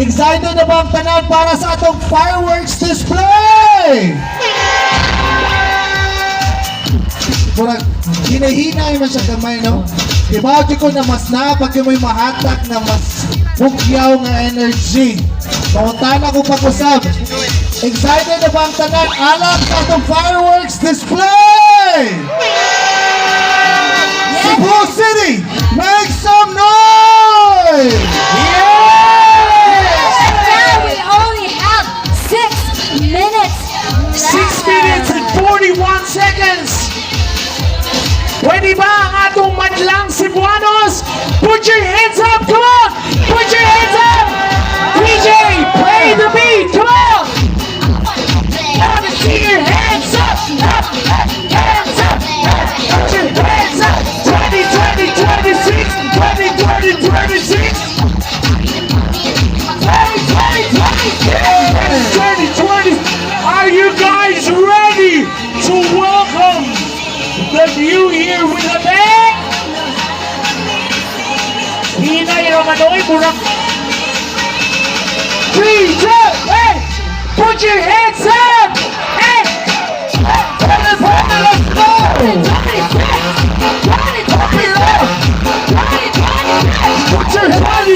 Excited na ba ang tanan para sa atong fireworks display? Murag, hinahinay man siya gamay, no? Diba, ko na mas napag yung may mahatak na mas bugyaw nga energy. Pautana ko pag-usap. Excited na ba ang tanan alam sa atong fireworks display? Cebu City, make some noise! Yes! And now we only have 6 minutes. 6 minutes and 41 seconds. Pwede ba ang atong madlang Cebuanos? Put your hands up, come on! Put your hands up! DJ, play the beat, come on! Let me see your hands up! Up, up, hands up! Put your hands up! 20, 26! 20, 26! 20, are you guys ready to welcome the new year with a bang? Hinay Ramanoy, Burak. 3, 2, hey! Put your hands up! Hey! Let's go! 20, put your hands up!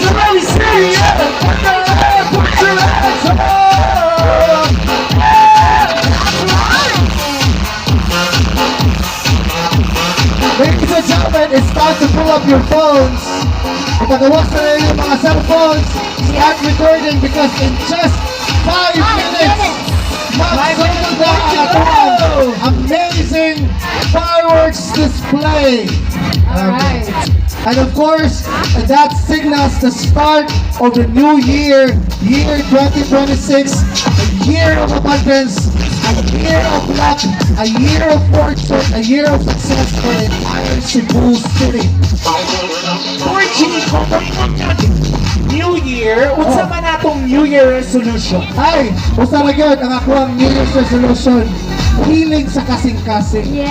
Put your hands up! Ladies and gentlemen, it's time to pull up your phones. Ipagawas na rin yung mga cellphones. Start recording because in just 5 minutes, magsunod na ang atong amazing fireworks display. Alright. And of course, that signals the start of the new year, year 2026, a year of abundance, a year of luck, a year of fortune, a year of success for the entire Cebu City. New Year, unsa man atong New Year resolution? Ay, usa na yun ang ako ang New Year's resolution. Healing sa kasing-kasing. Yes.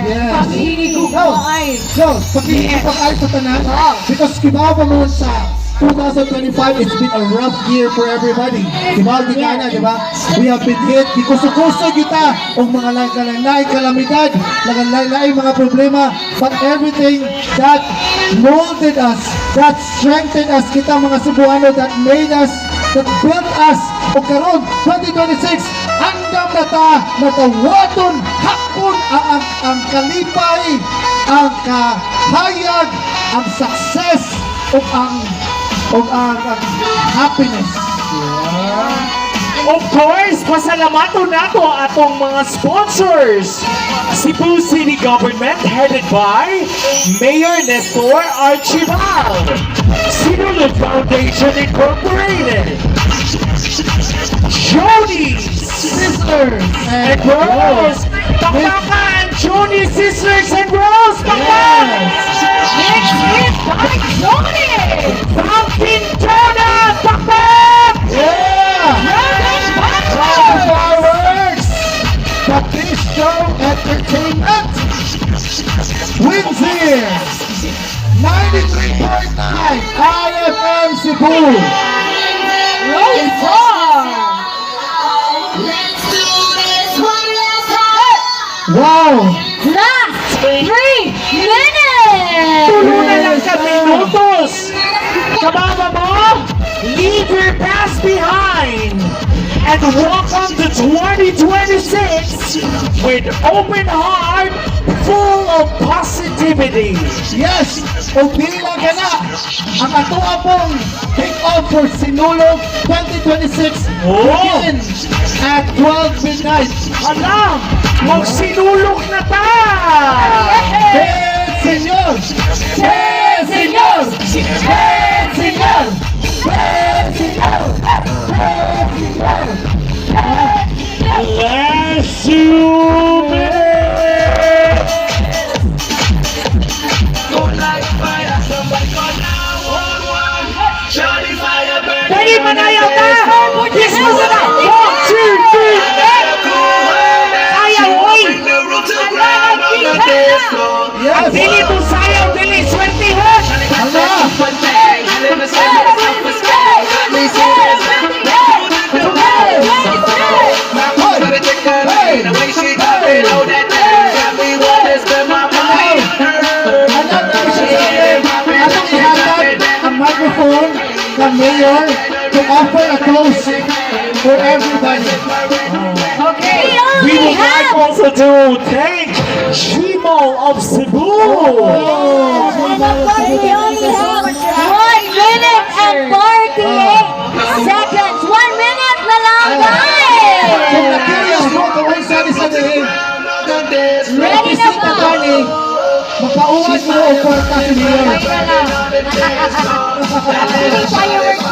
Yes. Pag-inig No, ko ay. no, pag-iipag ay sa tanan. Because kibaw pa mo sa 2025, it's been a rough year for everybody. Diba? Di ka na, diba? We have been hit. Di kuso-kuso kita ang mga lain kalamidad, lain mga problema. But everything that molded us, that strengthened us, kita mga Cebuano, that made us, that built us, o karon 2026, hanggang natawaton hapon ang kalipay, ang kahayag, ang success, o ang happiness. Of course, pasalamaton nato atong mga sponsors. Cebu City Government headed by Mayor Nestor Archival. Sinulog Foundation Incorporated. Joni's Sisters and Bros. Pakpakan! Joni Sisters and Bros! Pakpakan! Next is by Johnny. Fountain Donut! Pakpak! Yeah! Robin Fireworks! The Bistro Entertainment! Wins here! 93.9 IFM Cebu! Roll Farm. Wow! Last 3 minutes. Tulo na lang sa minutos! Kababa mo, leave your past behind and welcome to 2026 with open heart, full of positivity. Yes! O bilang ka na! Ang atua pong kick-off for Sinulog 2026 begins at 12 midnight. Alam, magsinulog na ta! Hey, senyor! Hey, senyor! Hey, senyor! Hey, senyor! Hey, senyor! Last 2 minutes! Pwede manayaw na! Yes, mo na! 1, 2, 3! Ayaw, oy! Yes! Dili mo sayaw, dili! Swerte ho! Hala! Let's go. the mayor to offer a toast for everybody. Okay. We would like also to thank Gmall of Cebu. And of course, we only have 1 minute and 48 seconds. 1 minute na lang, Kung guys! na-curious mo kung may sali-salihin, Ready na Tita po? Tani, magpauwan mo o for kasi mayor. Fireworks